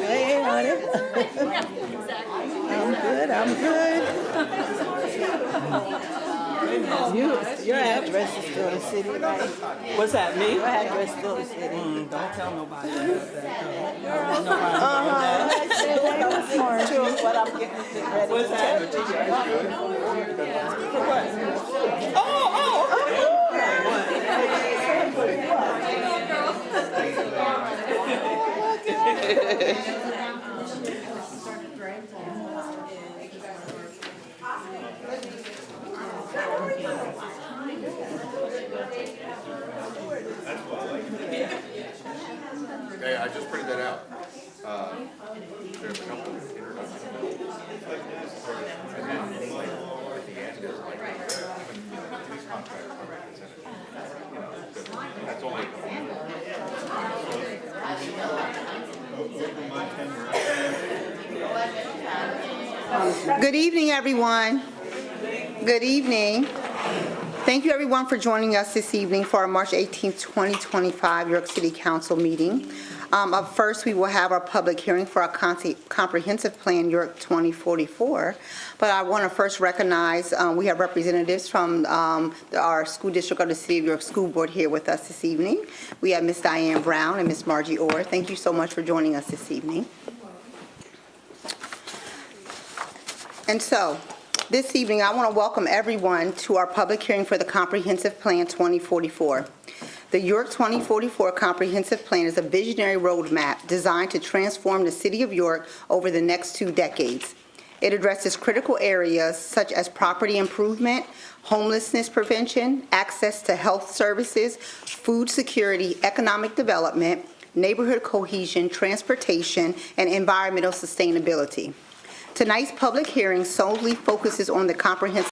Hey, honey. I'm good. Your address is still the city, right? What's that, me? Your address is still the city. Don't tell nobody about that. Nobody True, but I'm getting ready. What's that? For what? Hey, I just printed that out. There's a couple of introductions. And then at the end, there's like, these contracts are represented. That's only a couple. Good evening, everyone. Good evening. Thank you, everyone, for joining us this evening for our March 18th, 2025 York City Council meeting. Up first, we will have our public hearing for our comprehensive plan, York 2044. But I want to first recognize we have representatives from our school district of the City of York School Board here with us this evening. We have Ms. Diane Brown and Ms. Margie Orr. Thank you so much for joining us this evening. And so, this evening, I want to welcome everyone to our public hearing for the Comprehensive Plan 2044. The York 2044 Comprehensive Plan is a visionary roadmap designed to transform the City of York over the next 2 decades. It addresses critical areas such as property improvement, homelessness prevention, access to health services, food security, economic development, neighborhood cohesion, transportation, and environmental sustainability. Tonight's public hearing solely focuses on the Comprehensive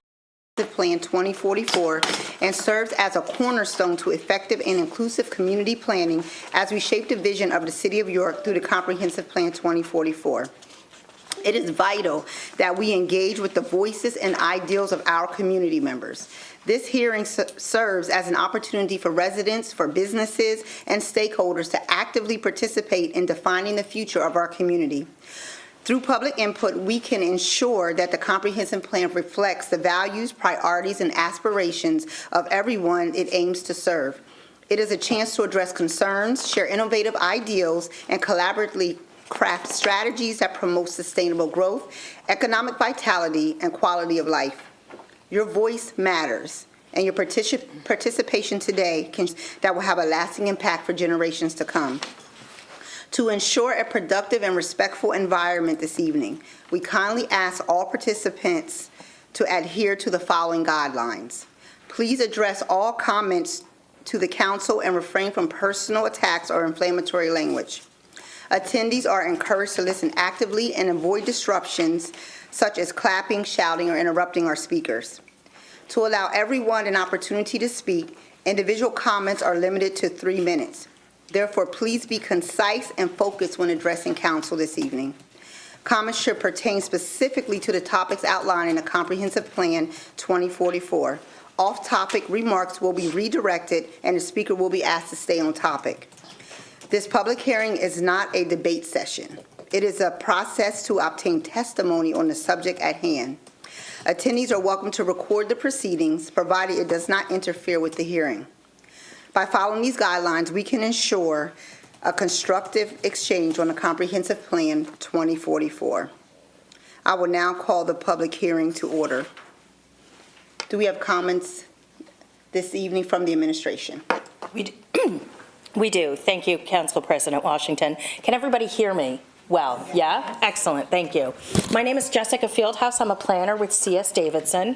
Plan 2044 and serves as a cornerstone to effective and inclusive community planning as we shape the vision of the City of York through the Comprehensive Plan 2044. It is vital that we engage with the voices and ideals of our community members. This hearing serves as an opportunity for residents, for businesses, and stakeholders to actively participate in defining the future of our community. Through public input, we can ensure that the comprehensive plan reflects the values, priorities, and aspirations of everyone it aims to serve. It is a chance to address concerns, share innovative ideals, and collaboratively craft strategies that promote sustainable growth, economic vitality, and quality of life. Your voice matters, and your participation today that will have a lasting impact for generations to come. To ensure a productive and respectful environment this evening, we kindly ask all participants to adhere to the following guidelines. Please address all comments to the council and refrain from personal attacks or inflammatory language. Attendees are encouraged to listen actively and avoid disruptions such as clapping, shouting, or interrupting our speakers. To allow everyone an opportunity to speak, individual comments are limited to 3 minutes. Therefore, please be concise and focused when addressing council this evening. Comments should pertain specifically to the topics outlined in the Comprehensive Plan 2044. Off-topic remarks will be redirected, and the speaker will be asked to stay on topic. This public hearing is not a debate session. It is a process to obtain testimony on the subject at hand. Attendees are welcome to record the proceedings, provided it does not interfere with the hearing. By following these guidelines, we can ensure a constructive exchange on the Comprehensive Plan 2044. I will now call the public hearing to order. Do we have comments this evening from the administration? We do. Thank you, Council President Washington. Can everybody hear me? Well, yeah? Excellent. Thank you. My name is Jessica Fieldhouse. I'm a planner with C.S. Davidson.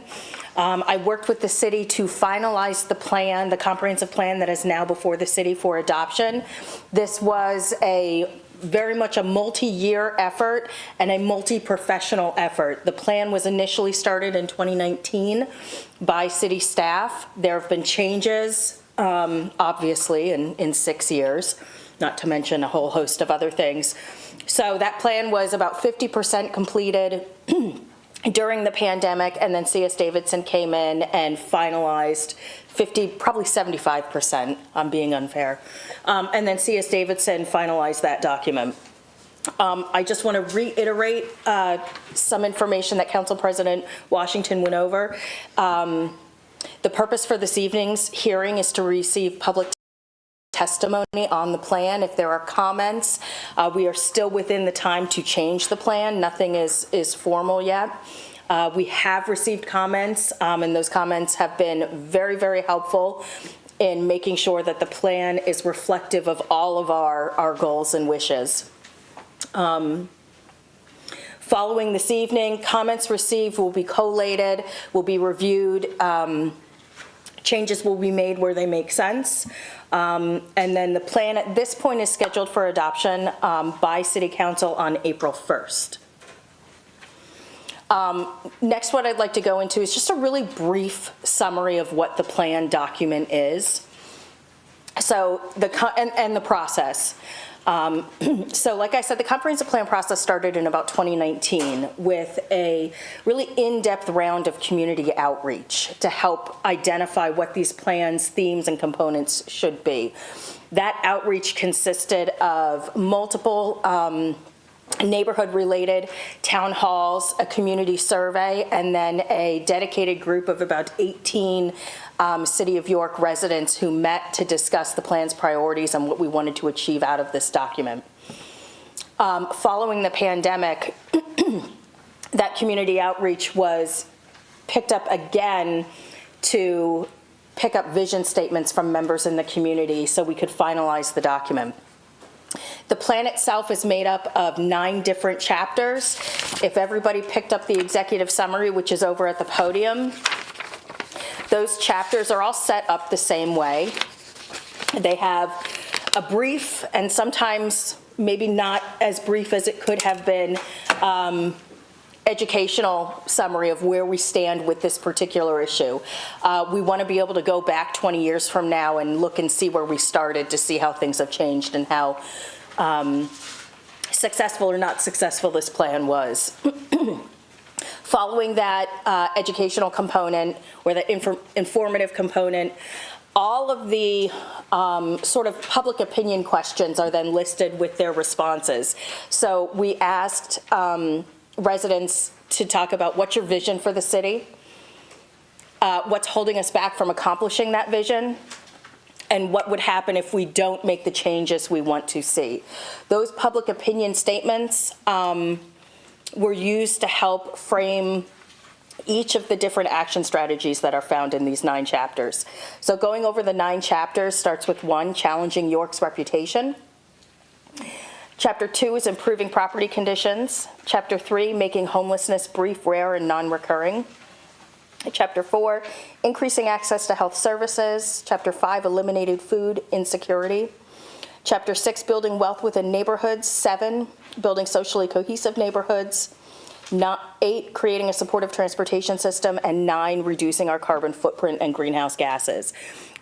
I worked with the city to finalize the plan, the comprehensive plan that is now before the city for adoption. This was very much a multi-year effort and a multi-professional effort. The plan was initially started in 2019 by city staff. There have been changes, obviously, in 6 years, not to mention a whole host of other things. So that plan was about 50% completed during the pandemic, and then C.S. Davidson came in and finalized 50, probably 75%, I'm being unfair. And then C.S. Davidson finalized that document. I just want to reiterate some information that Council President Washington went over. The purpose for this evening's hearing is to receive public testimony on the plan. If there are comments, we are still within the time to change the plan. Nothing is formal yet. We have received comments, and those comments have been very, very helpful in making sure that the plan is reflective of all of our goals and wishes. Following this evening, comments received will be collated, will be reviewed, changes will be made where they make sense. And then the plan at this point is scheduled for adoption by City Council on April 1st. Next, what I'd like to go into is just a really brief summary of what the plan document is. So and the process. So like I said, the comprehensive plan process started in about 2019 with a really in-depth round of community outreach to help identify what these plans, themes, and components should be. That outreach consisted of multiple neighborhood-related town halls, a community survey, and then a dedicated group of about 18 City of York residents who met to discuss the plan's priorities and what we wanted to achieve out of this document. Following the pandemic, that community outreach was picked up again to pick up vision statements from members in the community so we could finalize the document. The plan itself is made up of 9 different chapters. If everybody picked up the executive summary, which is over at the podium, those chapters are all set up the same way. They have a brief, and sometimes maybe not as brief as it could have been, educational summary of where we stand with this particular issue. We want to be able to go back 20 years from now and look and see where we started to see how things have changed and how successful or not successful this plan was. Following that educational component or that informative component, all of the sort of public opinion questions are then listed with their responses. So we asked residents to talk about what's your vision for the city, what's holding us back from accomplishing that vision, and what would happen if we don't make the changes we want to see. Those public opinion statements were used to help frame each of the different action strategies that are found in these 9 chapters. So going over the 9 chapters starts with 1, challenging York's reputation. Chapter 2 is improving property conditions. Chapter 3, making homelessness brief, rare, and non-recurring. Chapter 4, increasing access to health services. Chapter 5, eliminating food insecurity. Chapter 6, building wealth within neighborhoods. 7, building socially cohesive neighborhoods. 8, creating a supportive transportation system. And 9, reducing our carbon footprint and greenhouse gases.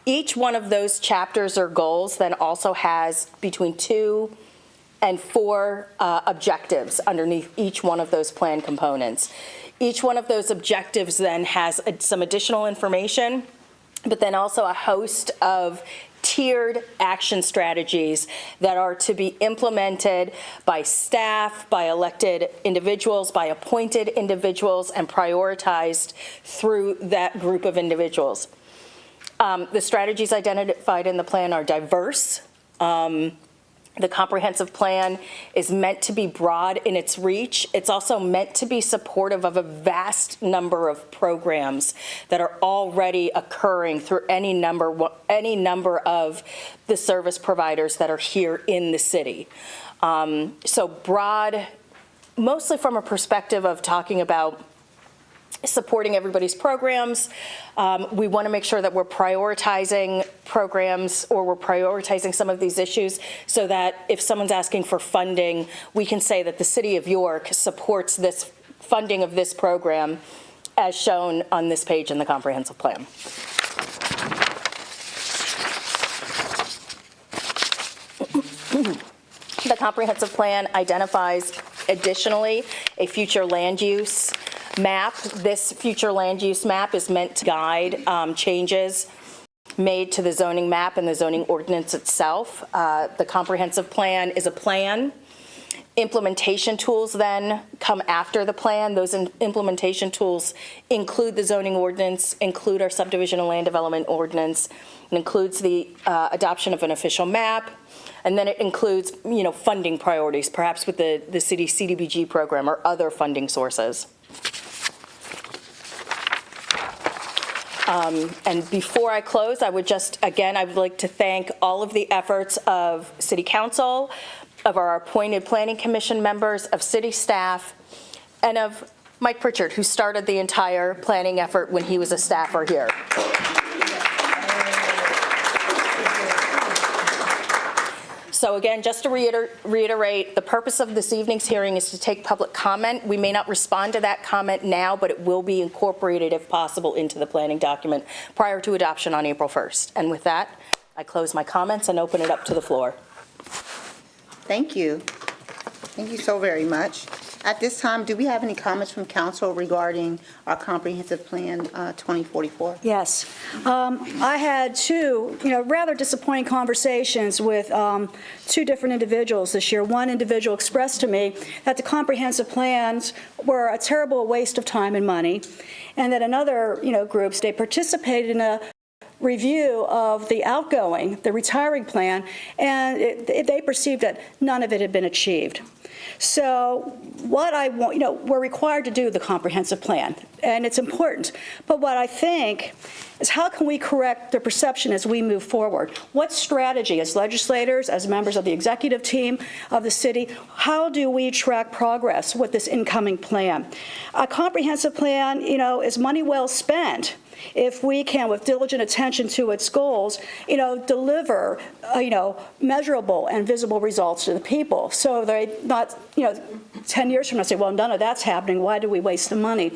Each one of those chapters or goals then also has between 2 and 4 objectives underneath each one of those plan components. Each one of those objectives then has some additional information, but then also a host of tiered action strategies that are to be implemented by staff, by elected individuals, by appointed individuals, and prioritized through that group of individuals. The strategies identified in the plan are diverse. The comprehensive plan is meant to be broad in its reach. It's also meant to be supportive of a vast number of programs that are already occurring through any number of the service providers that are here in the city. So broad, mostly from a perspective of talking about supporting everybody's programs. We want to make sure that we're prioritizing programs or we're prioritizing some of these issues so that if someone's asking for funding, we can say that the City of York supports this funding of this program as shown on this page in the comprehensive plan. The comprehensive plan identifies additionally a future land use map, this future land use map is meant to guide changes made to the zoning map and the zoning ordinance itself. The comprehensive plan is a plan. Implementation tools then come after the plan. Those implementation tools include the zoning ordinance, include our subdivision and land development ordinance, it includes the adoption of an official map, and then it includes, funding priorities, perhaps with the city CDBG program or other funding sources. And before I close, I would like to thank all of the efforts of City Council, of our appointed Planning Commission members, of city staff, and of Mike Pritchard, who started the entire planning effort when he was a staffer here. So again, just to reiterate, the purpose of this evening's hearing is to take public comment. We may not respond to that comment now, but it will be incorporated, if possible, into the planning document prior to adoption on April 1st. And with that, I close my comments and open it up to the floor. Thank you. Thank you so very much. At this time, do we have any comments from council regarding our comprehensive plan 2044? Yes. I had two, rather disappointing conversations with two different individuals this year. One individual expressed to me that the comprehensive plans were a terrible waste of time and money, and that another, groups, they participated in a review of the retiring plan, and they perceived that none of it had been achieved. So what I want, we're required to do the comprehensive plan, and it's important. But what I think is, how can we correct the perception as we move forward? What strategy, as legislators, as members of the executive team of the city, how do we track progress with this incoming plan? A comprehensive plan, is money well spent if we can, with diligent attention to its goals, deliver, measurable and visible results to the people. So they're not, 10 years from now say, well, none of that's happening. Why do we waste the money?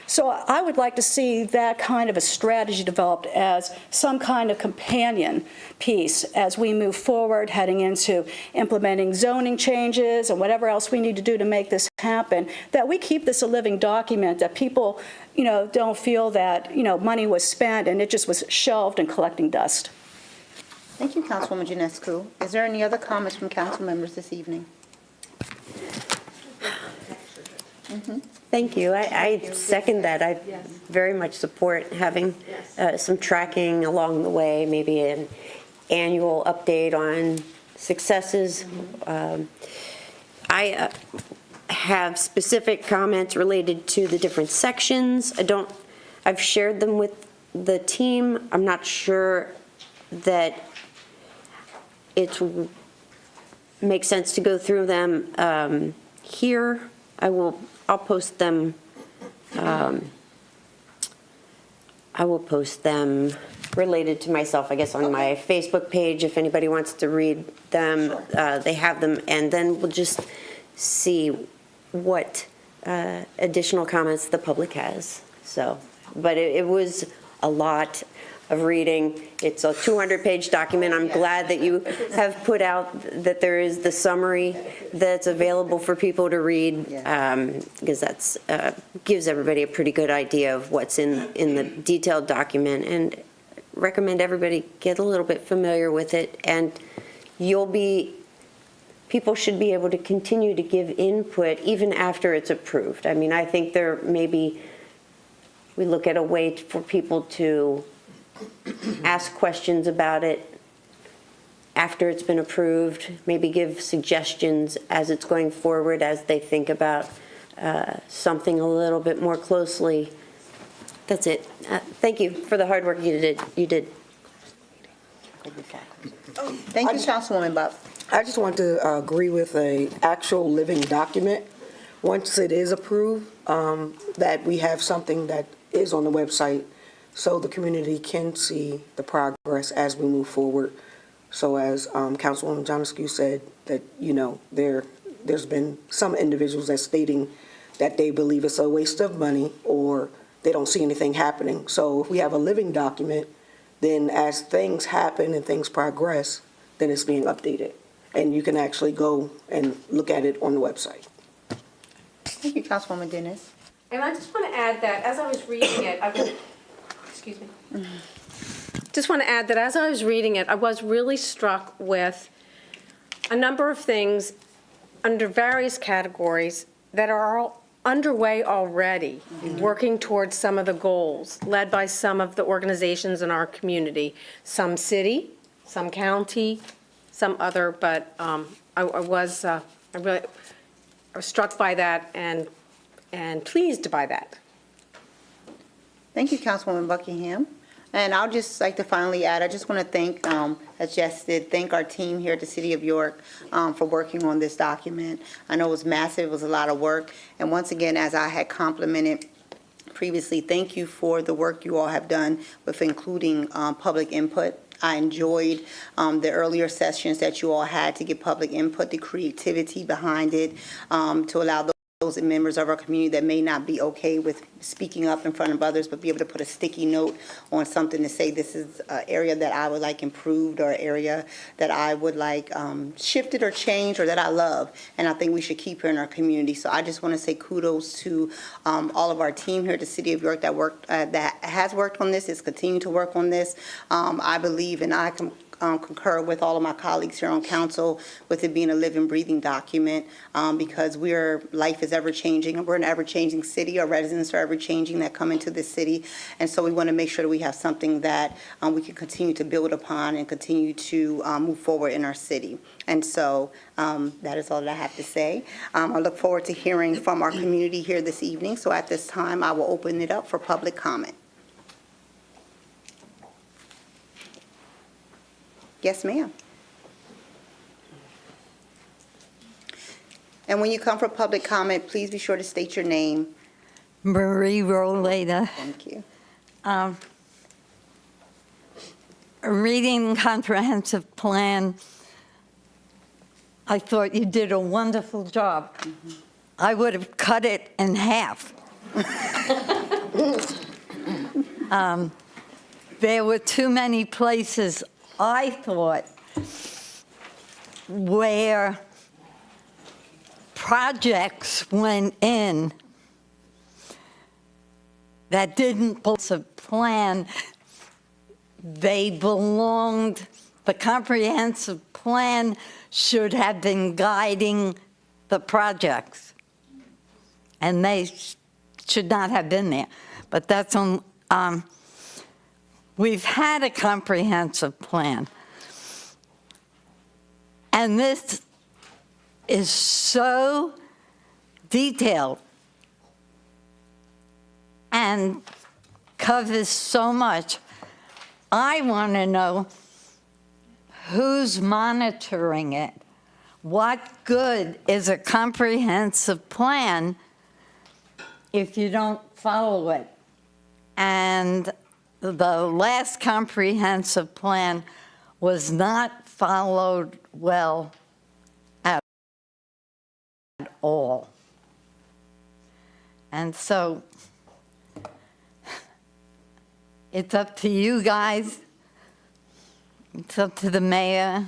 So I would like to see that kind of a strategy developed as some kind of companion piece as we move forward, heading into implementing zoning changes and whatever else we need to do to make this happen, that we keep this a living document, that people, don't feel that, money was spent and it just was shelved and collecting dust. Thank you, Councilwoman Janescu. Is there any other comments from council members this evening? Thank you. I second that. I very much support having some tracking along the way, maybe an annual update on successes. I have specific comments related to the different sections. I've shared them with the team. I'm not sure that it makes sense to go through them here. I'll post them. I will post them related to myself, I guess, on my Facebook page. If anybody wants to read them, they have them, and then we'll just see what additional comments the public has. So, but it was a lot of reading. It's a 200-page document. I'm glad that you have put out that there is the summary that's available for people to read, because that's gives everybody a pretty good idea of what's in the detailed document, and recommend everybody get a little bit familiar with it, and people should be able to continue to give input even after it's approved. I mean, I think we look at a way for people to ask questions about it after it's been approved, maybe give suggestions as it's going forward, as they think about something a little bit more closely. That's it. Thank you for the hard work you did. Thank you, Councilwoman Buck. I just want to agree with an actual living document. Once it is approved, that we have something that is on the website so the community can see the progress as we move forward. So as Councilwoman Janescu said, that, there's been some individuals that stating that they believe it's a waste of money or they don't see anything happening. So if we have a living document, then as things happen and things progress, then it's being updated. And you can actually go and look at it on the website. Thank you, Councilwoman Dennis. And I just want to add that as I was reading it, excuse me. Just want to add that as I was reading it, I was really struck with a number of things under various categories that are all underway already, working towards some of the goals led by some of the organizations in our community, some city, some county, some other, but I was struck by that and pleased by that. Thank you, Councilwoman Buckingham. And I'll just like to finally add, I just want to thank, as Jess did, thank our team here at the City of York for working on this document. I know it was massive, it was a lot of work. And once again, as I had complimented previously, thank you for the work you all have done with including public input. I enjoyed the earlier sessions that you all had to get public input, the creativity behind it, to allow those members of our community that may not be okay with speaking up in front of others, but be able to put a sticky note on something to say this is an area that I would like improved or an area that I would like shifted or changed or that I love. And I think we should keep here in our community. So I just want to say kudos to all of our team here at the City of York that has worked on this, is continuing to work on this. I believe and I concur with all of my colleagues here on council with it being a living, breathing document because life is ever changing and we're an ever changing city. Our residents are ever changing that come into this city. And so we want to make sure that we have something that we can continue to build upon and continue to move forward in our city. And so that is all that I have to say. I look forward to hearing from our community here this evening. So at this time, I will open it up for public comment. Yes, ma'am. And when you come for public comment, please be sure to state your name. Marie Roleta. Thank you. Reading comprehensive plan, I thought you did a wonderful job. I would have cut it in half. There were too many places, I thought, where projects went in that didn't build a plan. They belonged, the comprehensive plan should have been guiding the projects. And they should not have been there. But that's on, we've had a comprehensive plan. And this is so detailed and covers so much. I want to know who's monitoring it. What good is a comprehensive plan if you don't follow it? And the last comprehensive plan was not followed well at all. And so it's up to you guys. It's up to the mayor.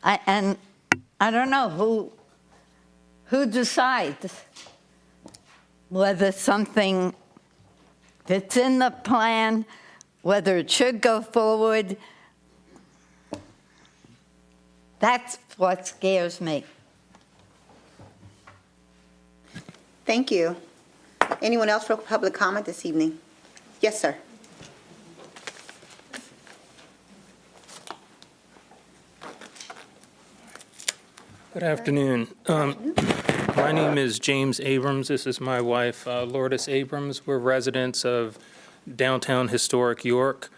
And I don't know who decides whether something fits in the plan, whether it should go forward. That's what scares me. Thank you. Anyone else for public comment this evening? Yes, sir. Good afternoon. My name is James Abrams. This is my wife, Lourdes Abrams. We're residents of downtown historic York.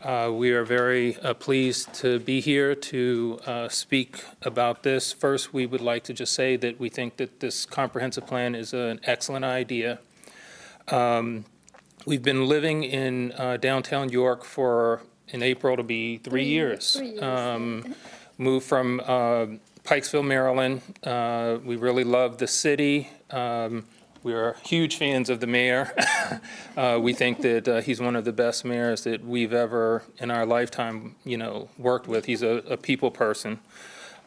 We are very pleased to be here to speak about this. First, we would like to just say that we think that this comprehensive plan is an excellent idea. We've been living in downtown York in April to be 3 years. Moved from Pikesville, Maryland. We really love the city. We are huge fans of the mayor. We think that he's one of the best mayors that we've ever, in our lifetime, worked with. He's a people person.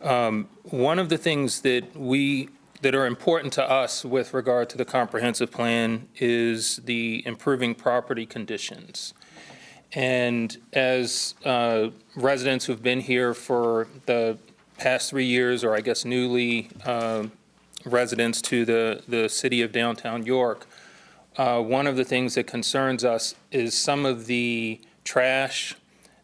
One of the things that we that are important to us with regard to the comprehensive plan is the improving property conditions. And as residents who've been here for the past 3 years, or I guess newly residents to the city of downtown York, one of the things that concerns us is some of the trash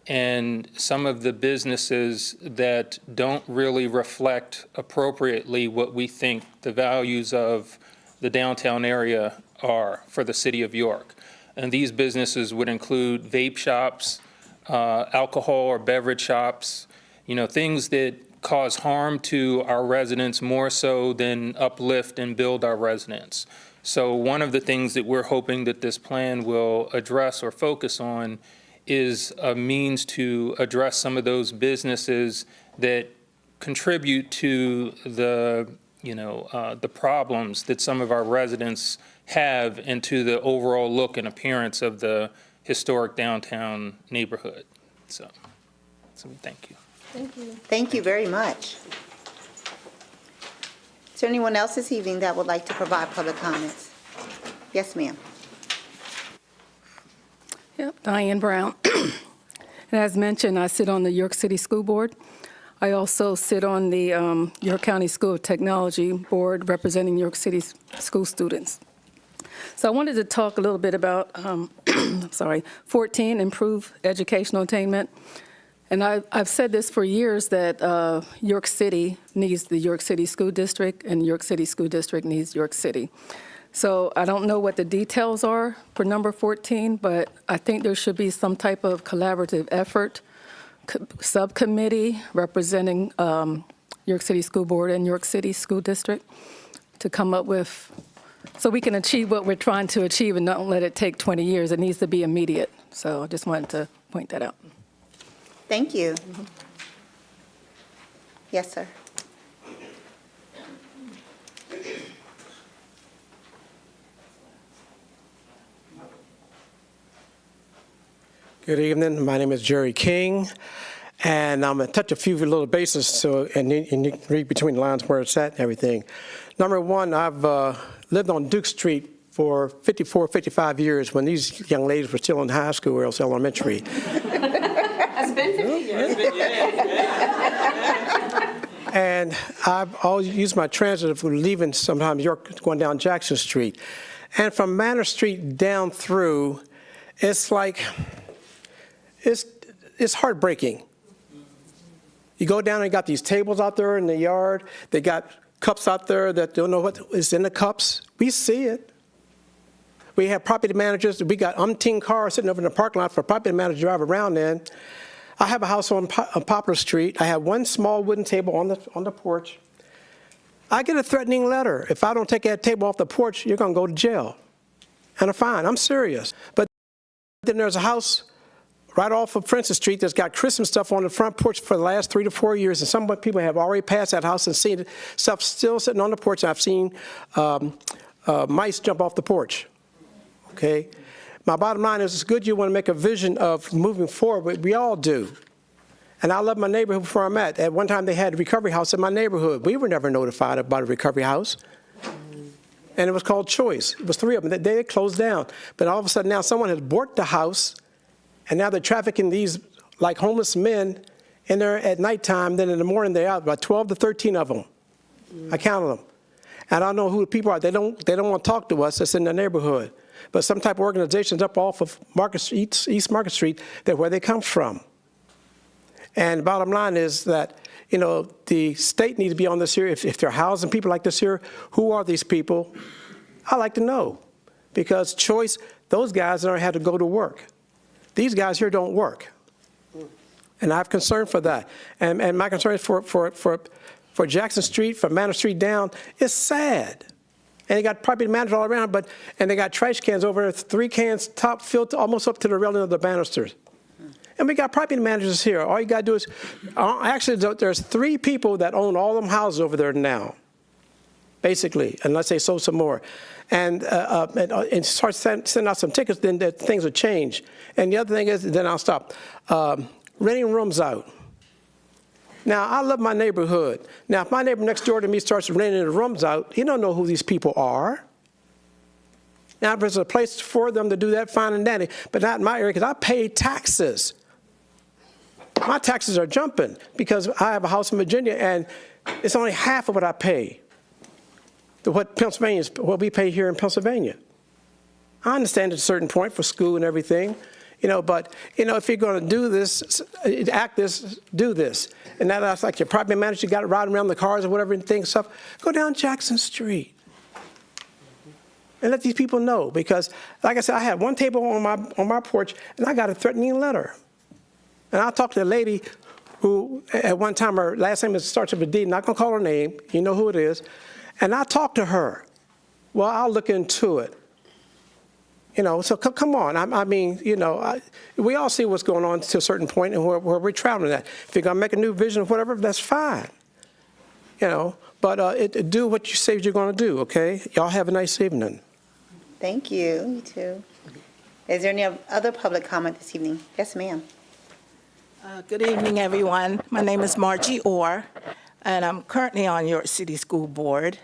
and some of the businesses that don't really reflect appropriately what we think the values of the downtown area are for the city of York. And these businesses would include vape shops, alcohol or beverage shops, things that cause harm to our residents more so than uplift and build our residents. So one of the things that we're hoping that this plan will address or focus on is a means to address some of those businesses that contribute to the problems that some of our residents have and to the overall look and appearance of the historic downtown neighborhood. So thank you. Thank you. Thank you very much. Is there anyone else this evening that would like to provide public comments? Yes, ma'am. Yep, Diane Brown. And as mentioned, I sit on the York City School Board. I also sit on the York County School of Technology Board representing York City school students. So I wanted to talk a little bit about, 14, improve educational attainment. And I've said this for years that York City needs the York City School District and York City School District needs York City. So I don't know what the details are for number 14, but I think there should be some type of collaborative effort, subcommittee representing York City School Board and York City School District to come up with, so we can achieve what we're trying to achieve and not let it take 20 years. It needs to be immediate. So I just wanted to point that out. Thank you. Yes, sir. Good evening. My name is Jerry King, and I'm going to touch a few little bases and you can read between the lines where it's at and everything. Number one, I've lived on Duke Street for 54, 55 years when these young ladies were still in high school or else elementary. It's been 50 years. And I've always used my transit for leaving sometimes York, going down Jackson Street. And from Manor Street down through, it's like, it's heartbreaking. You go down and you got these tables out there in the yard. They got cups out there that don't know what is in the cups. We see it. We have property managers. We got umpteen cars sitting over in the parking lot for a property manager to drive around in. I have a house on Poplar Street. I have one small wooden table on the porch. I get a threatening letter. If I don't take that table off the porch, you're going to go to jail. And a fine. I'm serious. But then there's a house right off of Princess Street that's got Christmas stuff on the front porch for the last 3 to 4 years, and some people have already passed that house and seen stuff still sitting on the porch, and I've seen mice jump off the porch, okay? My bottom line is, it's good you want to make a vision of moving forward, but we all do. And I love my neighborhood where I'm at. At one time, they had a recovery house in my neighborhood. We were never notified about a recovery house. And it was called Choice. It was 3 of them. They closed down. But all of a sudden now someone has bought the house, and now they're trafficking these like homeless men in there at nighttime. Then in the morning they're out, about 12 to 13 of them. I counted them. And I don't know who the people are. They don't want to talk to us that's in the neighborhood. But some type of organizations up off of East Market Street, that's where they come from. And the bottom line is that, you know, the state needs to be on this here. If they're housing people like this here, who are these people? I like to know. Because Choice, those guys don't have to go to work. These guys here don't work. And I have concern for that. And my concern is for Jackson Street, from Manor Street down, it's sad. And they got property managers all around, and they got trash cans over there, 3 cans top filled almost up to the railing of the banisters. And we got property managers here. All you got to do is, actually, there's 3 people that own all them houses over there now, basically, unless they sold some more. And start sending out some tickets, then things will change. And the other thing is, then I'll stop. Renting rooms out. Now, I love my neighborhood. Now, if my neighbor next door to me starts renting the rooms out, he don't know who these people are. Now, if there's a place for them to do that, fine and dandy, but not in my area, because I pay taxes. My taxes are jumping because I have a house in Virginia, and it's only half of what I pay to what we pay here in Pennsylvania. I understand at a certain point for school and everything, but, if you're going to do this, do this. And that's like your property manager, you got it riding around the cars or whatever and things, stuff. Go down Jackson Street and let these people know. Because, like I said, I had one table on my porch, and I got a threatening letter. And I talked to a lady who, at one time, her last name starts with a D, not going to call her name, you know who it is. And I talked to her. Well, I'll look into it. So come on. We all see what's going on to a certain point and where we're traveling at. If you're going to make a new vision or whatever, that's fine. But do what you say you're going to do, okay? Y'all have a nice evening. Thank you. You too. Is there any other public comment this evening? Yes, ma'am. Good evening, everyone. My name is Margie Orr, and I'm currently on York City School Board,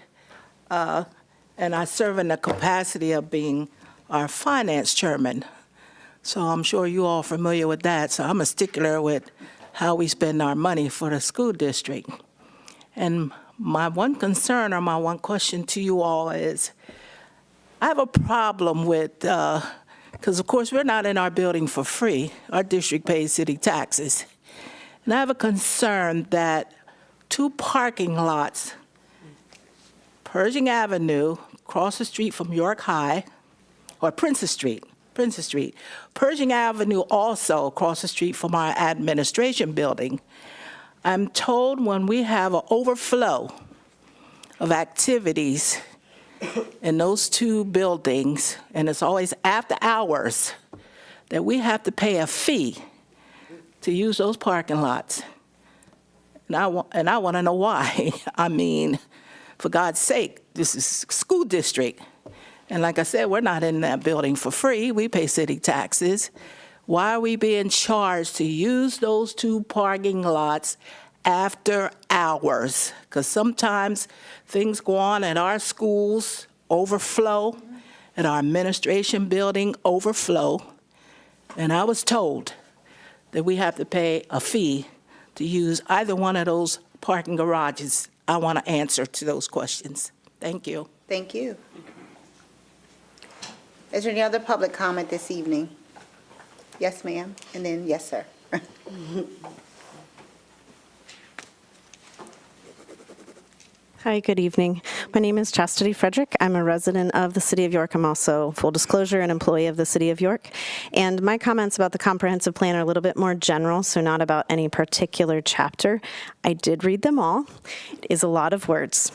and I serve in the capacity of being our finance chairman. So I'm sure you all are familiar with that. So I'm a stickler with how we spend our money for the school district. And my one concern or my one question to you all is, I have a problem with, because of course we're not in our building for free. Our district pays city taxes. And I have a concern that 2 parking lots, Pershing Avenue, across the street from York High, or Princess Street. Pershing Avenue also across the street from our administration building. I'm told when we have an overflow of activities in those 2 buildings, and it's always after hours, that we have to pay a fee to use those parking lots. And I want to know why. I mean, for God's sake, this is school district. And like I said, we're not in that building for free. We pay city taxes. Why are we being charged to use those 2 parking lots after hours? Because sometimes things go on at our schools, overflow, at our administration building, overflow. And I was told that we have to pay a fee to use either one of those parking garages. I want to answer to those questions. Thank you. Thank you. Is there any other public comment this evening? Yes, ma'am, and then yes, sir. Hi, good evening. My name is Chastity Frederick. I'm a resident of the City of York. I'm also, full disclosure, an employee of the City of York. And my comments about the comprehensive plan are a little bit more general, so not about any particular chapter. I did read them all. It is a lot of words.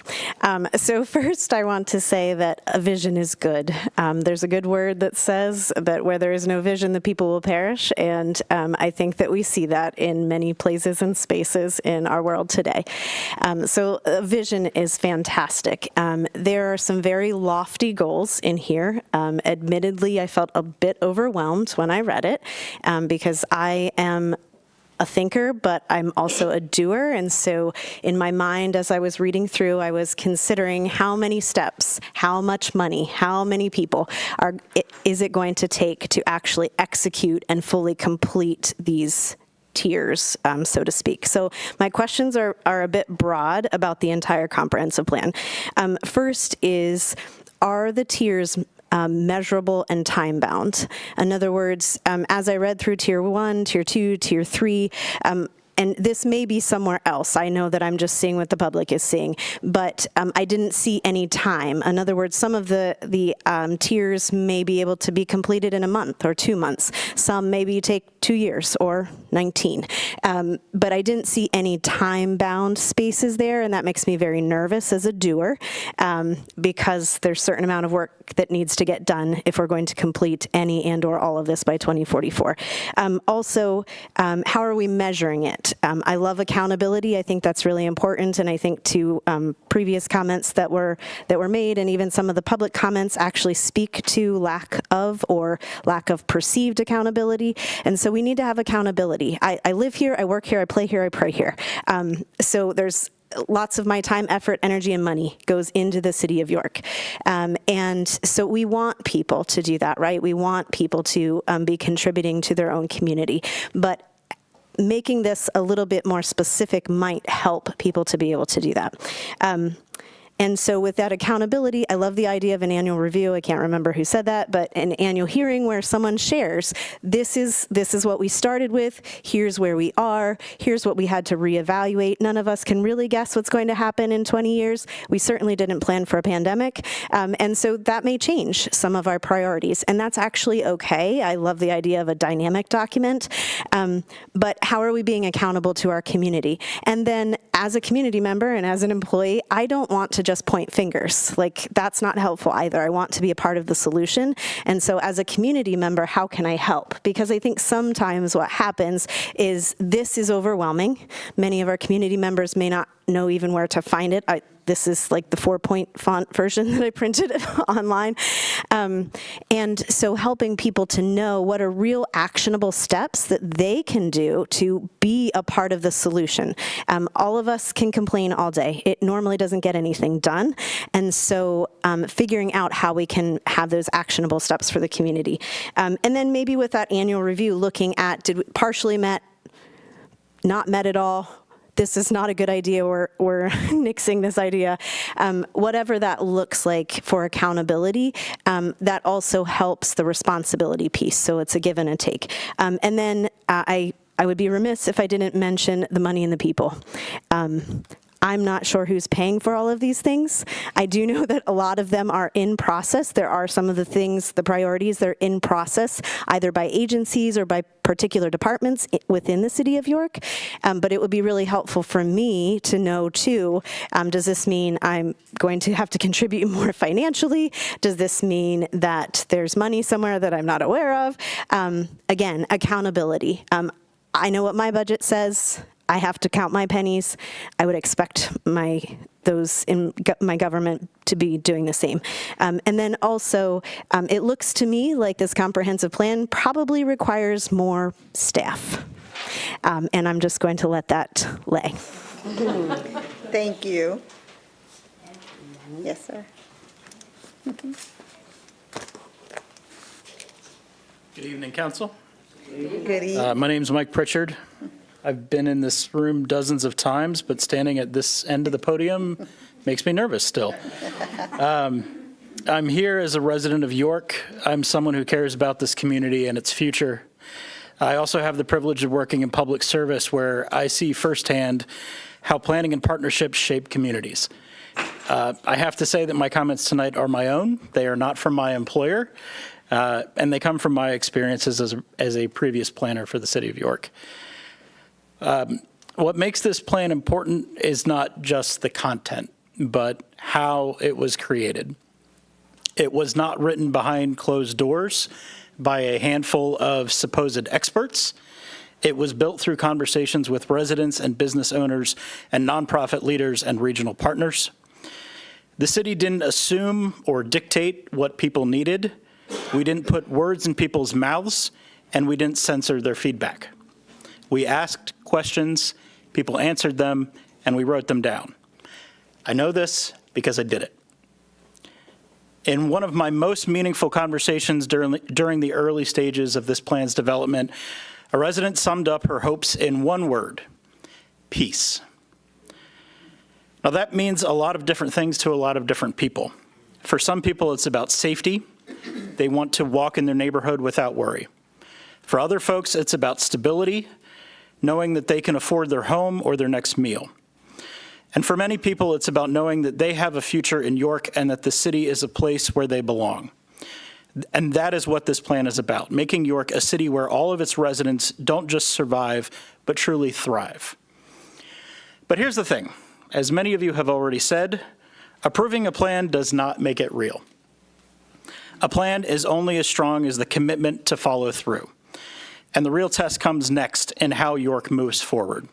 So first, I want to say that a vision is good. There's a good word that says that where there is no vision, the people will perish. And I think that we see that in many places and spaces in our world today. So a vision is fantastic. There are some very lofty goals in here. Admittedly, I felt a bit overwhelmed when I read it because I am a thinker, but I'm also a doer. And so in my mind, as I was reading through, I was considering how many steps, how much money, how many people is it going to take to actually execute and fully complete these tiers, so to speak. So my questions are a bit broad about the entire comprehensive plan. First is, are the tiers measurable and time-bound? In other words, as I read through Tier 1, Tier 2, Tier 3, and this may be somewhere else. I know that I'm just seeing what the public is seeing, but I didn't see any time. In other words, some of the tiers may be able to be completed in a month or 2 months. Some maybe take 2 years or 19. But I didn't see any time-bound spaces there, and that makes me very nervous as a doer because there's a certain amount of work that needs to get done if we're going to complete any and or all of this by 2044. Also, how are we measuring it? I love accountability. I think that's really important, and I think to previous comments that were made, and even some of the public comments actually speak to lack of perceived accountability. And so we need to have accountability. I live here, I work here, I play here, I pray here. So there's lots of my time, effort, energy, and money goes into the city of York. And so we want people to do that, right? We want people to be contributing to their own community. But making this a little bit more specific might help people to be able to do that. And so with that accountability, I love the idea of an annual review. I can't remember who said that, but an annual hearing where someone shares, this is what we started with, here's where we are, here's what we had to reevaluate. None of us can really guess what's going to happen in 20 years. We certainly didn't plan for a pandemic. And so that may change some of our priorities, and that's actually okay. I love the idea of a dynamic document. But how are we being accountable to our community? And then as a community member and as an employee, I don't want to just point fingers. Like, that's not helpful either. I want to be a part of the solution. And so as a community member, how can I help? Because I think sometimes what happens is this is overwhelming. Many of our community members may not know even where to find it. This is like the 4-point font version that I printed online. And so helping people to know what are real actionable steps that they can do to be a part of the solution. All of us can complain all day. It normally doesn't get anything done. And so figuring out how we can have those actionable steps for the community. And then maybe with that annual review, looking at, did we partially met, not met at all? This is not a good idea, we're nixing this idea. Whatever that looks like for accountability, that also helps the responsibility piece. So it's a give and a take. And then I would be remiss if I didn't mention the money and the people. I'm not sure who's paying for all of these things. I do know that a lot of them are in process. There are some of the things, the priorities, they're in process, either by agencies or by particular departments within the city of York. But it would be really helpful for me to know, too, does this mean I'm going to have to contribute more financially? Does this mean that there's money somewhere that I'm not aware of? Again, accountability. I know what my budget says. I have to count my pennies. I would expect those in my government to be doing the same. And then also, it looks to me like this comprehensive plan probably requires more staff. And I'm just going to let that lay. Thank you. Yes, sir. Good evening, Council. Good evening. My name's Mike Pritchard. I've been in this room dozens of times, but standing at this end of the podium makes me nervous still. I'm here as a resident of York. I'm someone who cares about this community and its future. I also have the privilege of working in public service, where I see firsthand how planning and partnerships shape communities. I have to say that my comments tonight are my own. They are not from my employer, and they come from my experiences as a previous planner for the city of York. What makes this plan important is not just the content, but how it was created. It was not written behind closed doors by a handful of supposed experts. It was built through conversations with residents and business owners and nonprofit leaders and regional partners. The city didn't assume or dictate what people needed. We didn't put words in people's mouths, and we didn't censor their feedback. We asked questions, people answered them, and we wrote them down. I know this because I did it. In one of my most meaningful conversations during the early stages of this plan's development, a resident summed up her hopes in one word: peace. Now, that means a lot of different things to a lot of different people. For some people, it's about safety. They want to walk in their neighborhood without worry. For other folks, it's about stability, knowing that they can afford their home or their next meal. And for many people, it's about knowing that they have a future in York and that the city is a place where they belong. And that is what this plan is about, making York a city where all of its residents don't just survive, but truly thrive. But here's the thing. As many of you have already said, approving a plan does not make it real. A plan is only as strong as the commitment to follow through. And the real test comes next in how York moves forward.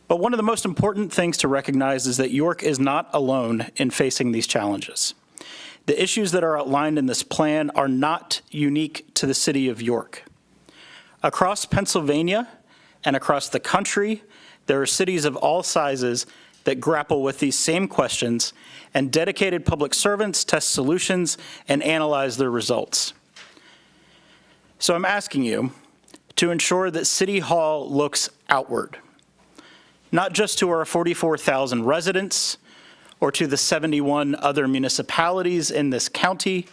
But one of the most important things to recognize is that York is not alone in facing these challenges. The issues that are outlined in this plan are not unique to the city of York. Across Pennsylvania and across the country, there are cities of all sizes that grapple with these same questions, and dedicated public servants test solutions and analyze their results. So I'm asking you to ensure that City Hall looks outward, not just to our 44,000 residents or to the 71 other municipalities in this county,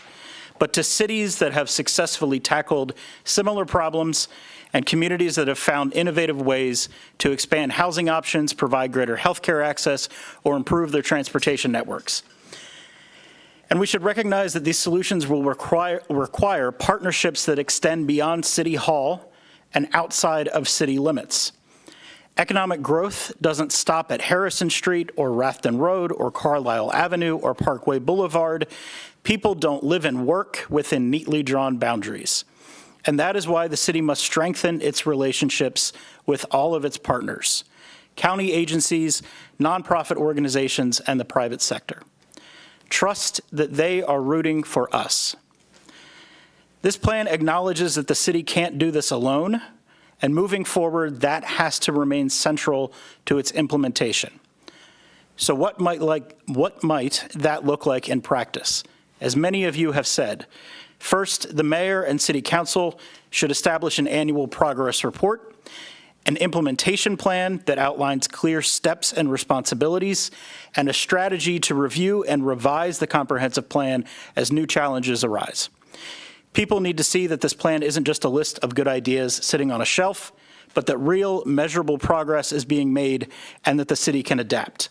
but to cities that have successfully tackled similar problems and communities that have found innovative ways to expand housing options, provide greater healthcare access, or improve their transportation networks. And we should recognize that these solutions will require partnerships that extend beyond City Hall and outside of city limits. Economic growth doesn't stop at Harrison Street or Rafton Road or Carlisle Avenue or Parkway Boulevard. People don't live and work within neatly drawn boundaries. And that is why the city must strengthen its relationships with all of its partners, county agencies, nonprofit organizations, and the private sector. Trust that they are rooting for us. This plan acknowledges that the city can't do this alone, and moving forward, that has to remain central to its implementation. So what might that look like in practice? As many of you have said, first, the mayor and city council should establish an annual progress report, an implementation plan that outlines clear steps and responsibilities, and a strategy to review and revise the comprehensive plan as new challenges arise. People need to see that this plan isn't just a list of good ideas sitting on a shelf, but that real, measurable progress is being made and that the city can adapt.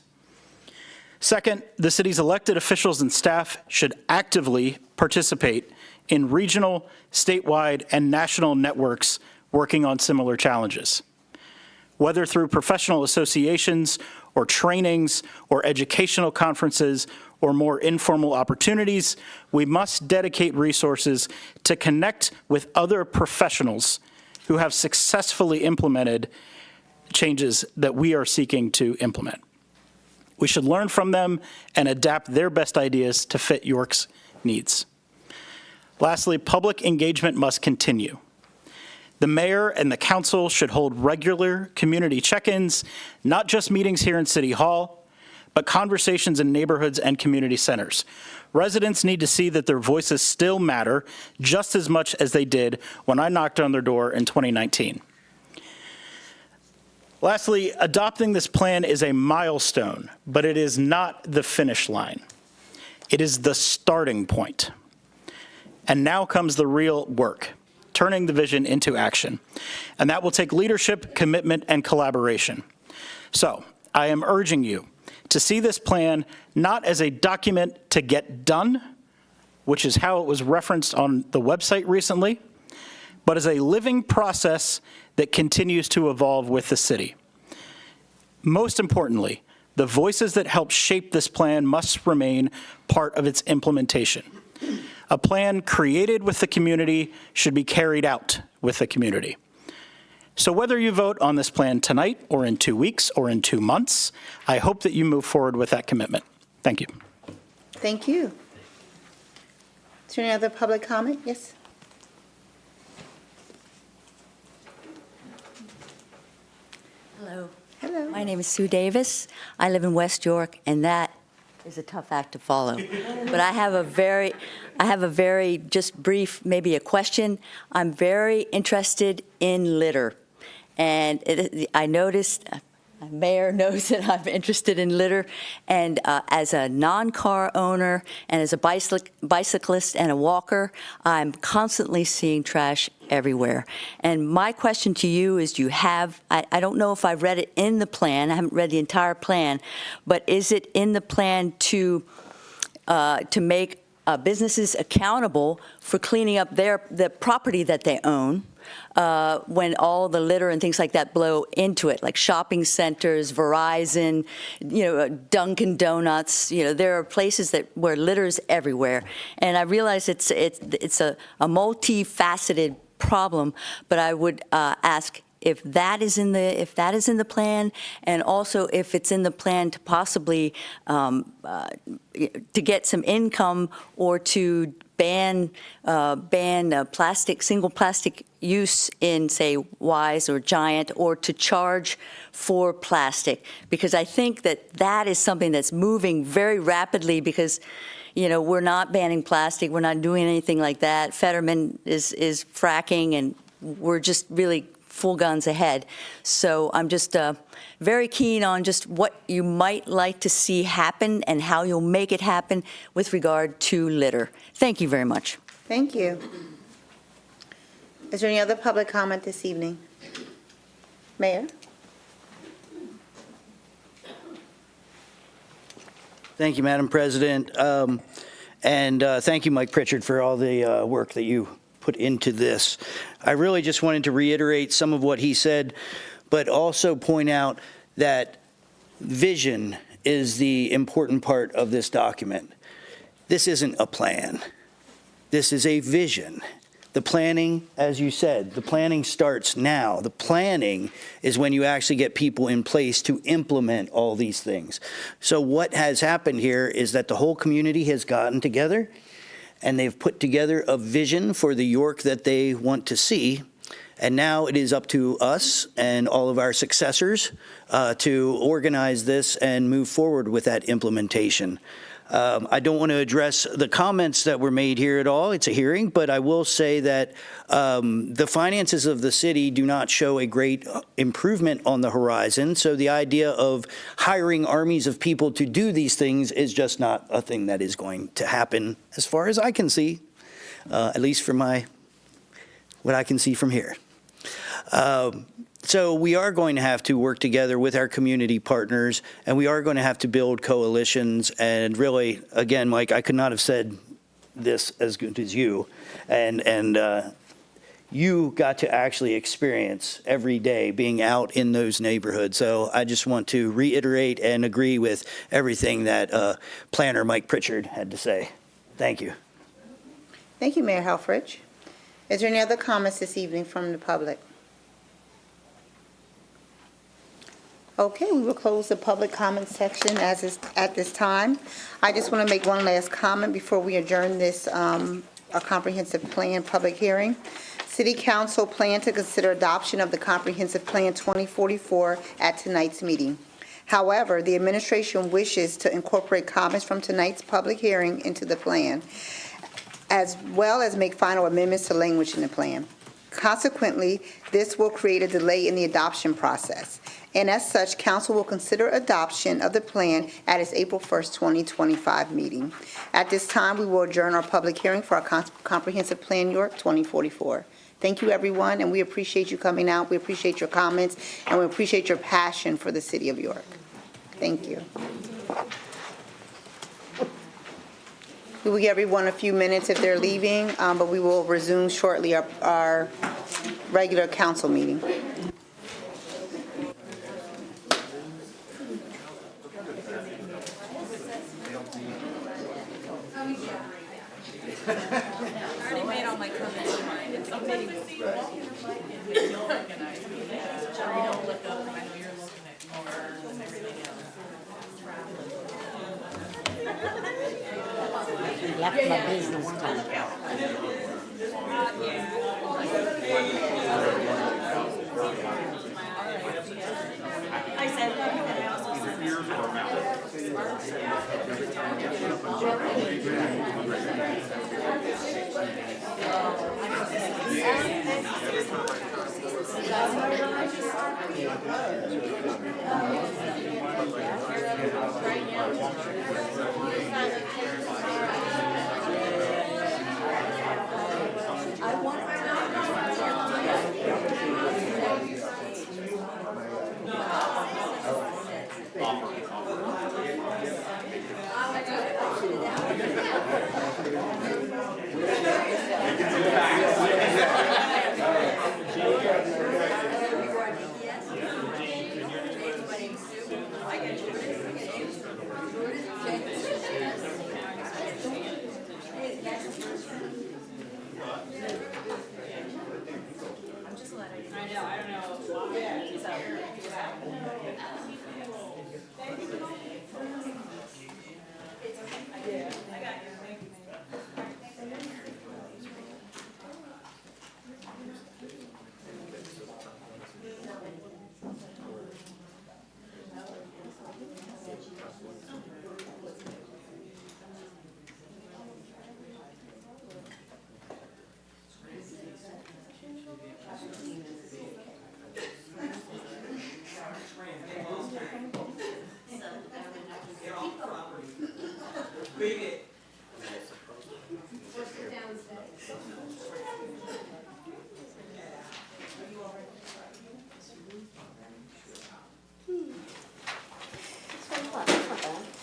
Second, the city's elected officials and staff should actively participate in regional, statewide, and national networks working on similar challenges. Whether through professional associations or trainings or educational conferences or more informal opportunities, we must dedicate resources to connect with other professionals who have successfully implemented changes that we are seeking to implement. We should learn from them and adapt their best ideas to fit York's needs. Lastly, public engagement must continue. The mayor and the council should hold regular community check-ins, not just meetings here in City Hall, but conversations in neighborhoods and community centers. Residents need to see that their voices still matter just as much as they did when I knocked on their door in 2019. Lastly, adopting this plan is a milestone, but it is not the finish line. It is the starting point. And now comes the real work, turning the vision into action. And that will take leadership, commitment, and collaboration. So I am urging you to see this plan not as a document to get done, which is how it was referenced on the website recently, but as a living process that continues to evolve with the city. Most importantly, the voices that help shape this plan must remain part of its implementation. A plan created with the community should be carried out with the community. So whether you vote on this plan tonight or in 2 weeks or in 2 months, I hope that you move forward with that commitment. Thank you. Thank you. Is there any other public comment? Yes? Hello. Hello. My name is Sue Davis. I live in West York, and that is a tough act to follow. But I have a very just brief, maybe a question. I'm very interested in litter. And I noticed, Mayor knows that I'm interested in litter. And as a non-car owner and as a bicyclist and a walker, I'm constantly seeing trash everywhere. And my question to you is, do you have, I don't know if I've read it in the plan, I haven't read the entire plan, but is it in the plan to make businesses accountable for cleaning up the property that they own when all the litter and things like that blow into it, like shopping centers, Verizon, Dunkin' Donuts. There are places where litter is everywhere. And I realize it's a multifaceted problem, but I would ask, if that is in the plan, and also if it's in the plan to possibly to get some income or to ban single plastic use in, say, Wise or Giant, or to charge for plastic, because I think that is something that's moving very rapidly, because we're not banning plastic, we're not doing anything like that. Fetterman is fracking, and we're just really full guns ahead. So I'm just very keen on just what you might like to see happen and how you'll make it happen with regard to litter. Thank you very much. Thank you. Is there any other public comment this evening? Mayor? Thank you, Madam President. And thank you, Mike Pritchard, for all the work that you put into this. I really just wanted to reiterate some of what he said, but also point out that vision is the important part of this document. This isn't a plan. This is a vision. The planning, as you said, the planning starts now. The planning is when you actually get people in place to implement all these things. So what has happened here is that the whole community has gotten together and they've put together a vision for the York that they want to see. And now it is up to us and all of our successors to organize this and move forward with that implementation. I don't want to address the comments that were made here at all. It's a hearing, but I will say that the finances of the city do not show a great improvement on the horizon. So the idea of hiring armies of people to do these things is just not a thing that is going to happen as far as I can see, at least from what I can see from here. So we are going to have to work together with our community partners, and we are going to have to build coalitions. And really, again, Mike, I could not have said this as good as you. And you got to actually experience every day being out in those neighborhoods. So I just want to reiterate and agree with everything that Planner Mike Pritchard had to say. Thank you. Thank you, Mayor Helfrich. Is there any other comments this evening from the public? Okay, we will close the public comment section at this time. I just want to make one last comment before we adjourn this a comprehensive plan public hearing. City Council plan to consider adoption of the Comprehensive Plan 2044 at tonight's meeting. However, the administration wishes to incorporate comments from tonight's public hearing into the plan, as well as make final amendments to language in the plan. Consequently, this will create a delay in the adoption process. And as such, Council will consider adoption of the plan at its April 1st, 2025 meeting. At this time, we will adjourn our public hearing for our Comprehensive Plan York 2044. Thank you, everyone, and we appreciate you coming out. We appreciate your comments, and we appreciate your passion for the city of York. Thank you. We will give everyone a few minutes if they're leaving, but we will resume shortly our regular council meeting. I already made all my comments tonight. It's a committee. Left my business card.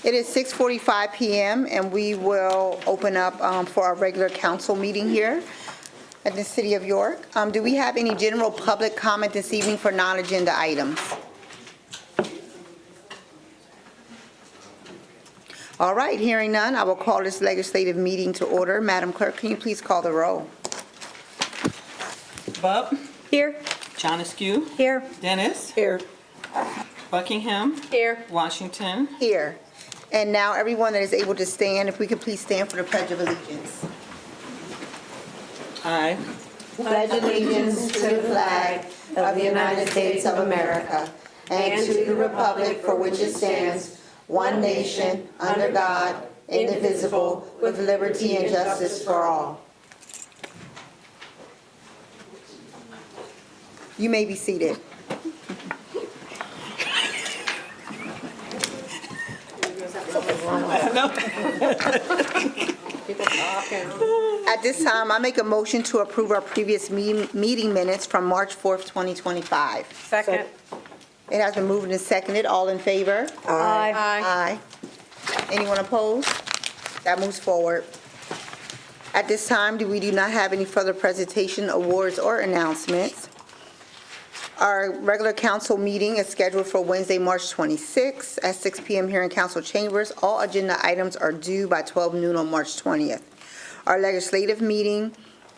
It is 6:45 PM, and we will open up for our regular council meeting here at the City of York. Do we have any general public comment this evening for non-agenda items? All right, hearing none, I will call this legislative meeting to order. Madam Clerk, can you please call the roll? Bub, Here. John Askew, Here. Dennis, Here. Buckingham, Here. Washington. Here. And now, everyone that is able to stand, if we could please stand for the Pledge of Allegiance. I Pledge allegiance to the flag of the United States of America and to the republic for which it stands, one nation, under God, indivisible, with liberty and justice for all. You may be seated. At this time, I make a motion to approve our previous meeting minutes from March 4th, 2025. Second. It has been moved and seconded. All in favor? Aye. Aye. Anyone opposed? That moves forward. At this time, we do not have any further presentation, awards, or announcements. Our regular council meeting is scheduled for Wednesday, March 26th at 6 p.m. here in council chambers. All agenda items are due by 12 noon on March 20th. Our legislative meeting,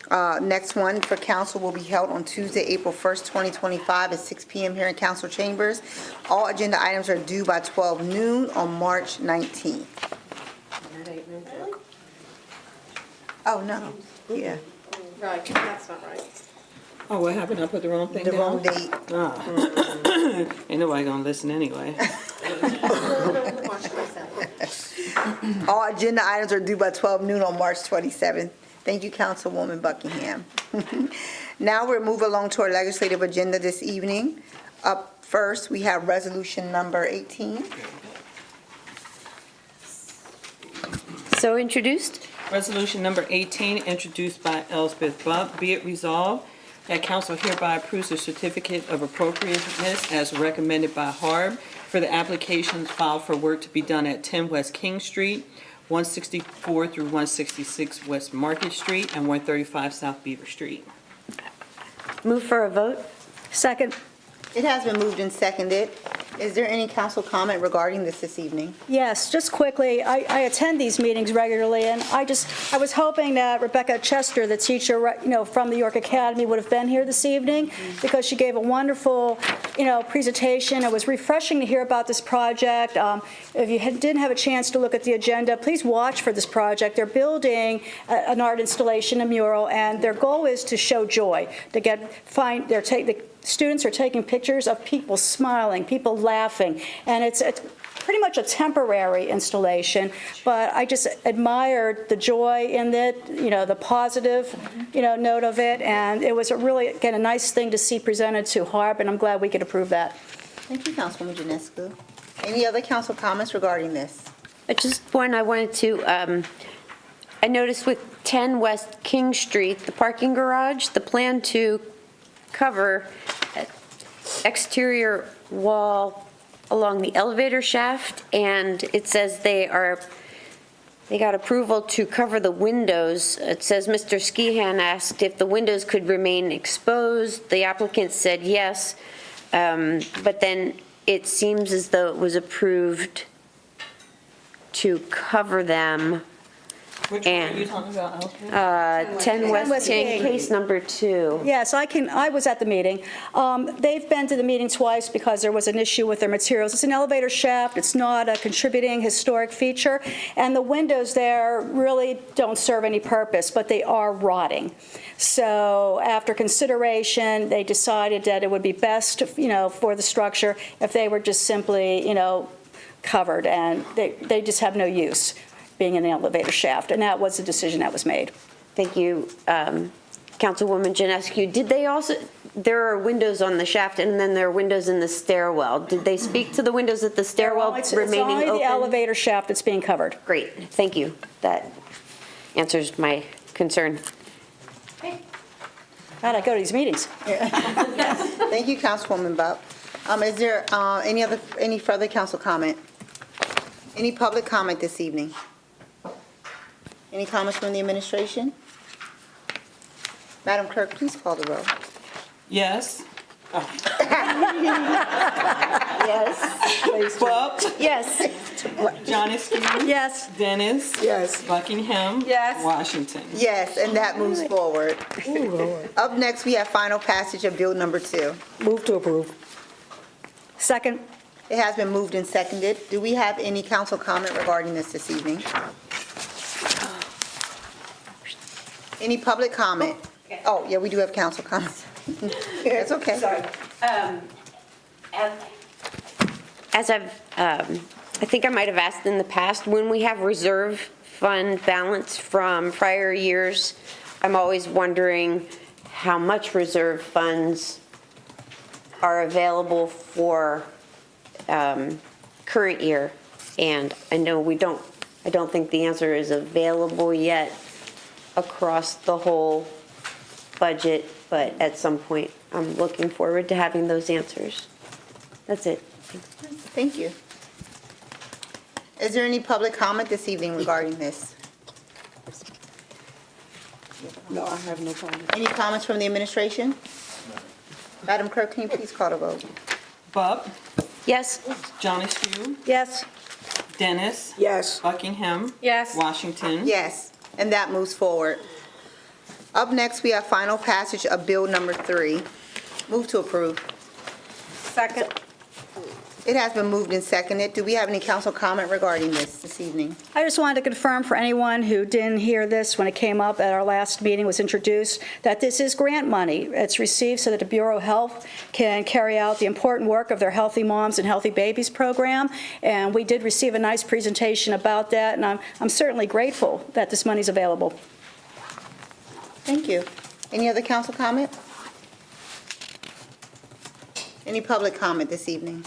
next one for council, will be held on Tuesday, April 1st, 2025 at 6 p.m. here in council chambers. All agenda items are due by 12 noon on March 19th. Oh, no. Yeah. Right, that's not right. Oh, what happened? I put the wrong thing The down? wrong date. Ah. Ain't nobody gonna listen anyway. All agenda items are due by 12 noon on March 27th. Thank you, Councilwoman Buckingham. Now we'll move along to our legislative agenda this evening. Up first, we have resolution number 18. So introduced? Resolution number 18, introduced by Elspeth Bub. Be it resolved that council hereby approves the certificate of appropriateness as recommended by HARB for the applications filed for work to be done at 10 West King Street, 164 through 166 West Market Street, and 135 South Beaver Street. Move for a vote? Second. It has been moved and seconded. Is there any council comment regarding this evening? Yes, just quickly, I attend these meetings regularly, and I was hoping that Rebecca Chester, the teacher, from the York Academy, would have been here this evening, because she gave a wonderful, presentation. It was refreshing to hear about this project. If you didn't have a chance to look at the agenda, please watch for this project. They're building an art installation, a mural, and their goal is to show joy, the students are taking pictures of people smiling, people laughing, and it's pretty much a temporary installation, but I just admired the joy in it, the positive, note of it, and it was a nice thing to see presented to HARB, and I'm glad we could approve that. Thank you, Councilwoman Janescu. Any other council comments regarding this? Just one I wanted to, I noticed with 10 West King Street, the parking garage, the plan to cover exterior wall along the elevator shaft, and it says they got approval to cover the windows. It says Mr. Skihan asked if the windows could remain exposed. The applicant said yes, but then it seems as though it was approved to cover them Which one are you talking about, Elspeth? 10 West West King, King. case number 2. Yes, I was at the meeting. They've been to the meeting twice because there was an issue with their materials. It's an elevator shaft, it's not a contributing historic feature, and the windows there really don't serve any purpose, but they are rotting. So after consideration, they decided that it would be best, for the structure if they were just simply, covered, and they just have no use being in an elevator shaft, and that was the decision that was made. Thank you, Councilwoman Janescu. Did they also, there are windows on the shaft and then there are windows in the stairwell. Did they speak to the windows at the stairwell It's remaining only open? the elevator shaft that's being covered. Great, thank you. That answers my concern. How'd I go to these meetings? Thank you, Councilwoman Buck. Is there any further council comment? Any public comment this evening? Any comments from the administration? Madam Clerk, please call the roll. Yes. Yes. Bub, Yes. Johnson, Yes. Dennis. Yes. Buckingham. Yes. Washington. Yes, and that moves forward. Up next, we have final passage of Bill number 2. Move to approve. Second. It has been moved and seconded. Do we have any council comment regarding this evening? Any public comment? Oh, yeah, we do have council comments. That's okay. Sorry. As I think I might have asked in the past, when we have reserve fund balance from prior years, I'm always wondering how much reserve funds are available for current year. And I know I don't think the answer is available yet across the whole budget, but at some point, I'm looking forward to having those answers. That's it. Thank you. Is there any public comment this evening regarding this? No, I have no problem. Any comments from the administration? Madam Clerk, can you please call the vote? Bub, Yes. Johnson, Yes. Dennis. Yes. Buckingham. Yes. Washington. Yes, and that moves forward. Up next, we have final passage of Bill number 3. Move to approve. Second. It has been moved and seconded. Do we have any council comment regarding this evening? I just wanted to confirm for anyone who didn't hear this when it came up at our last meeting, was introduced, that this is grant money. It's received so that the Bureau of Health can carry out the important work of their Healthy Moms and Healthy Babies program. And we did receive a nice presentation about that, and I'm certainly grateful that this money's available. Thank you. Any other council comment? Any public comment this evening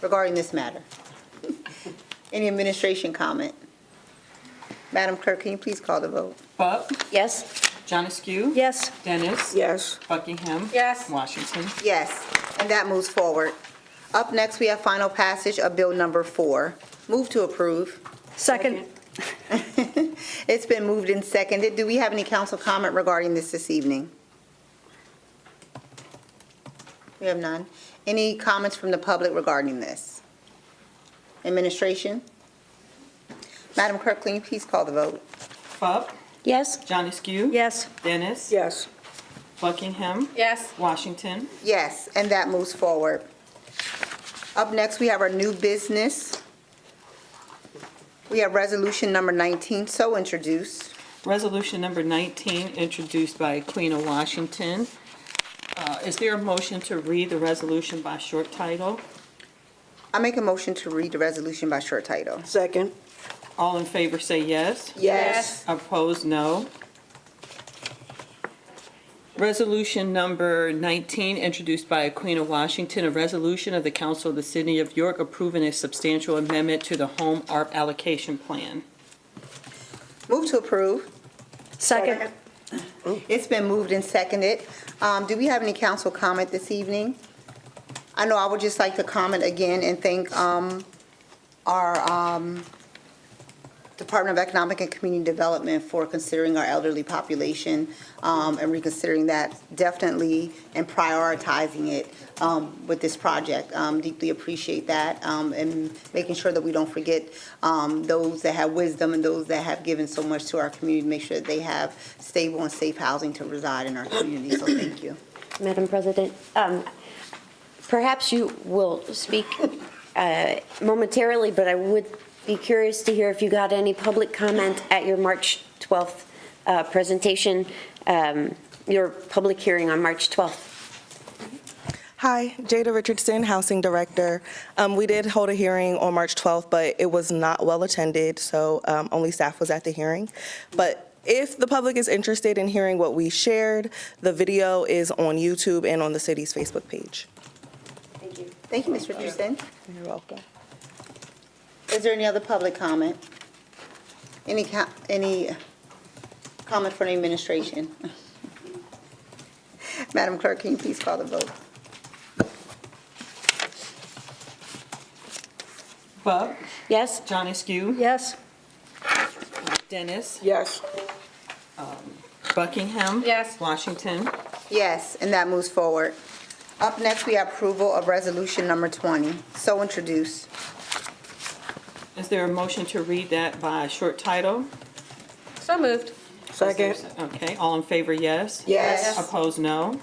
regarding this matter? Any administration comment? Madam Clerk, can you please call the vote? Bub, Yes. Johnson. Yes. Dennis. Yes. Buckingham. Yes. Washington. Yes, and that moves forward. Up next, we have final passage of Bill number 4. Move to approve. Second. It's been moved and seconded. Do we have any council comment regarding this evening? We have none. Any comments from the public regarding this? Administration? Madam Clerk, can you please call the vote? Bub, Yes. Johnson. Yes. Dennis. Yes. Buckingham. Yes. Washington. Yes, and that moves forward. Up next, we have our new business. We have resolution number 19, so introduced. Resolution number 19, introduced by Queen of Washington. Is there a motion to read the resolution by short title? I make a motion to read the resolution by short title. Second. All in favor say yes. Yes. Opposed, no. Resolution number 19, introduced by Queen of Washington, a resolution of the Council of the City of York approving a substantial amendment to the home ARP allocation plan. Move to approve. Second. It's been moved and seconded. Do we have any council comment this evening? I know I would just like to comment again and thank our Department of Economic and Community Development for considering our elderly population and reconsidering that definitely and prioritizing it with this project. Deeply appreciate that and making sure that we don't forget those that have wisdom and those that have given so much to our community, make sure that they have stable and safe housing to reside in our community. So thank you. Madam President, perhaps you will speak momentarily, but I would be curious to hear if you got any public comment at your March 12th presentation, your public hearing on March 12th. Hi, Jada Richardson, Housing Director. We did hold a hearing on March 12th, but it was not well attended, so only staff was at the hearing. But if the public is interested in hearing what we shared, the video is on YouTube and on the city's Facebook page. Thank you. Thank you, Ms. Richardson. You're welcome. Is there any other public comment? Any comment from the administration? Madam Clerk, can you please call the vote? Bub? Yes? John Askew? Yes. Dennis? Yes. Buckingham? Yes. Washington? Yes, and that moves forward. Up next, we have approval of resolution number 20. So introduced. Is there a motion to read that by short title? So moved. Second. Okay, all in favor, yes? Yes. Opposed, no.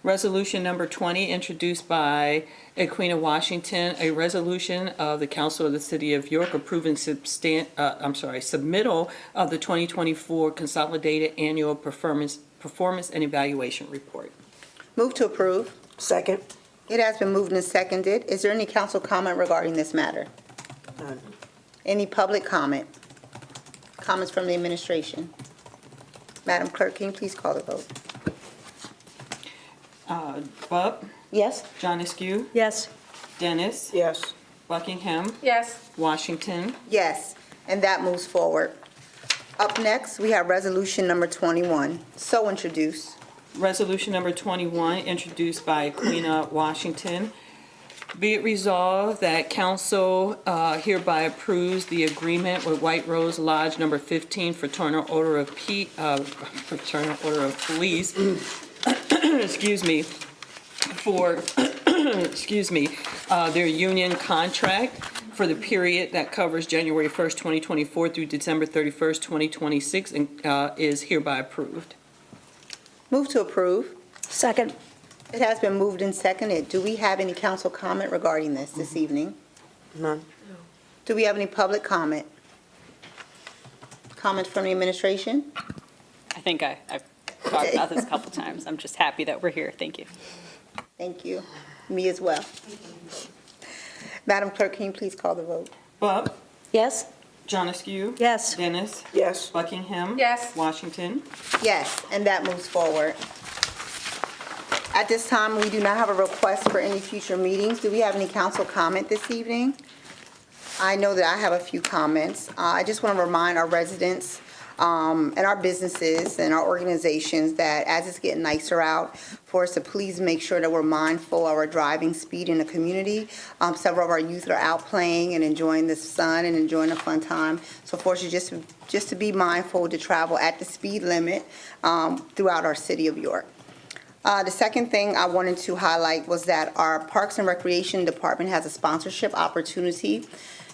Resolution number 20, introduced by Equina Washington, a resolution of the Council of the City of York approving submittal of the 2024 Consolidated Annual Performance and Evaluation Report. Move to approve. Second. It has been moved and seconded. Is there any council comment regarding this matter? None. Any public comment? Comments from the administration? Madam Clerk, can you please call the vote? Bub? Yes? John Askew? Yes. Dennis? Yes. Buckingham? Yes. Washington? Yes, and that moves forward. Up next, we have resolution number 21. So introduced. Resolution number 21, introduced by Equina Washington. Be it resolved that council hereby approves the agreement with White Rose Lodge number 15 Fraternal Order of Police, excuse me, for, their union contract for the period that covers January 1st, 2024 through December 31st, 2026, and is hereby approved. Move to approve. Second. It has been moved and seconded. Do we have any council comment regarding this evening? None. Do we have any public comment? Comments from the administration? I think I've talked about this a couple times. I'm just happy that we're here. Thank you. Thank you. Me as well. Madam Clerk, can you please call the vote? Bub? Yes? John Askew? Yes. Dennis? Yes. Buckingham? Yes. Washington? Yes, and that moves forward. At this time, we do not have a request for any future meetings. Do we have any council comment this evening? I know that I have a few comments. I just want to remind our residents and our businesses and our organizations that as it's getting nicer out, for us to please make sure that we're mindful of our driving speed in the community. Several of our youth are out playing and enjoying the sun and enjoying a fun time. So for us, just to be mindful to travel at the speed limit throughout our city of York. The second thing I wanted to highlight was that our Parks and Recreation Department has a sponsorship opportunity.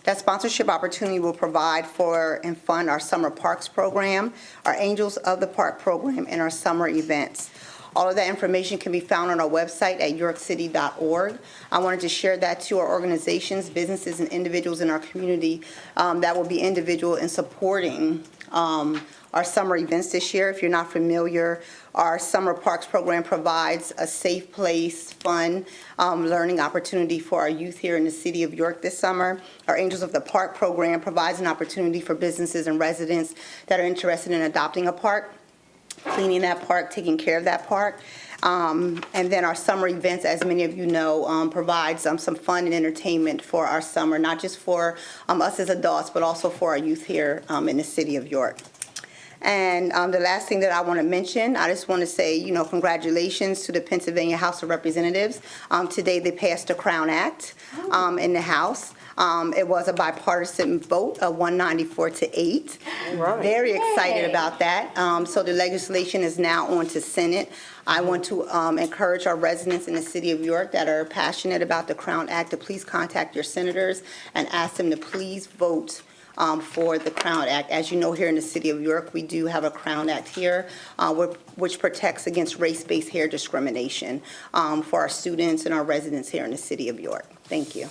That sponsorship opportunity will provide for and fund our summer parks program, our Angels of the Park program, and our summer events. All of that information can be found on our website at yorkcity.org. I wanted to share that to our organizations, businesses, and individuals in our community that will be individual in supporting our summer events this year. If you're not familiar, our summer parks program provides a safe place, fun, learning opportunity for our youth here in the city of York this summer. Our Angels of the Park program provides an opportunity for businesses and residents that are interested in adopting a park, cleaning that park, taking care of that park. And then our summer events, as many of you know, provides some fun and entertainment for our summer, not just for us as adults, but also for our youth here in the city of York. And the last thing that I want to mention, I just want to say, congratulations to the Pennsylvania House of Representatives. Today, they passed the Crown Act in the House. It was a bipartisan vote of 194 to 8. Right. Very excited about that. So the legislation is now on to Senate. I want to encourage our residents in the city of York that are passionate about the Crown Act to please contact your senators and ask them to please vote for the Crown Act. As you know, here in the city of York, we do have a Crown Act here, which protects against race-based hair discrimination for our students and our residents here in the city of York. Thank you.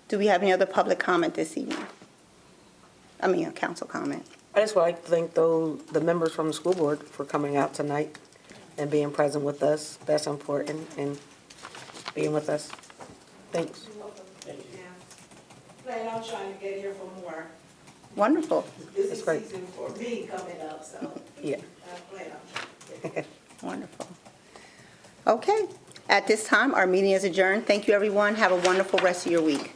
Do we have any other public comment this evening? A council comment. I just would like to thank the members from the school board for coming out tonight and being present with us. That's important, and being with us. Thanks. Plan on trying to get here for more. Wonderful. This is great. season for me coming up, so Yeah. I plan on trying. Wonderful. Okay. At this time, our meeting is adjourned. Thank you, everyone. Have a wonderful rest of your week.